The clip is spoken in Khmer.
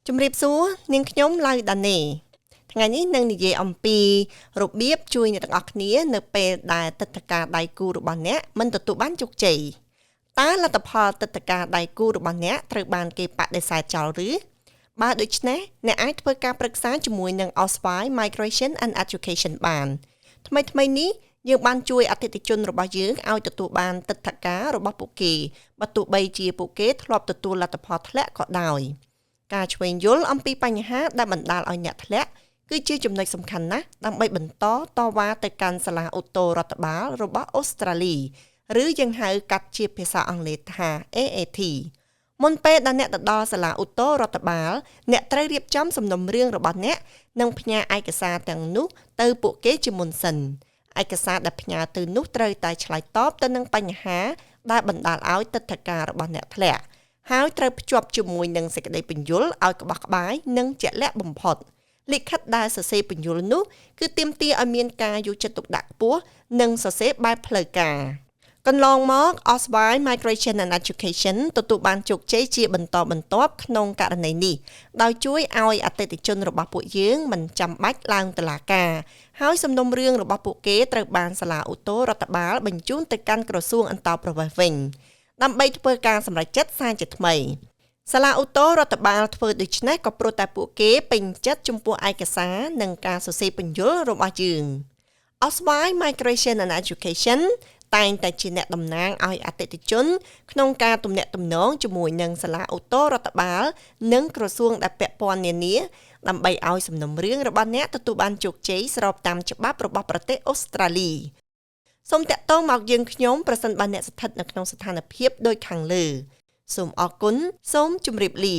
ជំរាបសួរនាងខ្ញុំឡៅដានីថ្ងៃនេះនឹងនិយាយអំពីរបៀបជួយអ្នកទាំងអស់គ្នានៅពេលដែលទឹកតការដៃគូរបស់អ្នកមិនទទួលបានជោគជ័យតើលទ្ធផលទឹកតការដៃគូរបស់អ្នកត្រូវបានគេបដិសេធចោលឬបើដូច្នេះអ្នកអាចធ្វើការប្រឹក្សាជាមួយនឹង Oswai Migration and Education បានថ្មីនេះយើងបានជួយអតិថិជនរបស់យើងឲ្យទទួលបានទឹកតការរបស់ពួកគេបើទោះបីជាពួកគេធ្លាប់ទទួលលទ្ធផលធ្លាក់ក៏ដោយការឆ្វេងយល់អំពីបញ្ហាដែលបណ្ដាលឲ្យអ្នកធ្លាក់គឺជាចំណុចសំខាន់ណាស់ដើម្បីបន្តតវ៉ាទៅកាន់សាលាឧទ្ធររដ្ឋបាលរបស់អូស្ត្រាលីឬយើងហៅកាត់ជាភាសាអង់គ្លេសថា AAT មុនពេលដែលអ្នកទៅដល់សាលាឧទ្ធររដ្ឋបាលអ្នកត្រូវរៀបចំសំណុំរឿងរបស់អ្នកនិងផ្ញើឯកសារទាំងនោះទៅពួកគេជាមុនសិនឯកសារដែលផ្ញើទៅនោះត្រូវតែឆ្លើយតបទៅនឹងបញ្ហាដែលបណ្ដាលឲ្យទឹកធការរបស់អ្នកធ្លាក់ហើយត្រូវភ្ជាប់ជាមួយនឹងសេចក្តីពន្យល់ឲ្យក្បោះក្បាយនិងជាក់លាក់បំផុតលិខិតដែលសរសេរពន្យល់នោះគឺទាមទារឲ្យមានការយកចិត្តទុកដាក់ខ្ពស់និងសរសេរបែបផ្លូវការកន្លងមក Oswai Migration and Education ទទួលបានជោគជ័យជាបន្តបន្ទាប់ក្នុងករណីនេះដោយជួយឲ្យអតិថិជនរបស់ពួកយើងមិនចាំបាច់ឡើងតុលាការហើយសំណុំរឿងរបស់ពួកគេត្រូវបានសាលាឧទ្ធររដ្ឋបាលបញ្ជូនទៅកាន់ក្រសួងអន្តោប្រវេសន៍វិញដើម្បីធ្វើការសម្រេចចិត្តសារជាថ្មីសាលាឧទ្ធររដ្ឋបាលធ្វើដូច្នេះក៏ព្រោះតែពួកគេពេញចិត្តចំពោះឯកសារនិងការសរសេរពន្យល់របស់យើង Oswai Migration and Education តែងតែជាអ្នកតំណាងឲ្យអតិថិជនក្នុងការទំនាក់ទំនងជាមួយនឹងសាលាឧទ្ធររដ្ឋបាលនិងក្រសួងដែលពាក់ព័ន្ធនានាដើម្បីឲ្យសំណុំរឿងរបស់អ្នកទទួលបានជោគជ័យស្របតាមច្បាប់របស់ប្រទេសអូស្ត្រាលីសូមតាក់ទងមកយើងខ្ញុំប្រសិនបើអ្នកស្ថិតនៅក្នុងស្ថានភាពដូចខាងលើសូមអរគុណសូមជម្រាបលា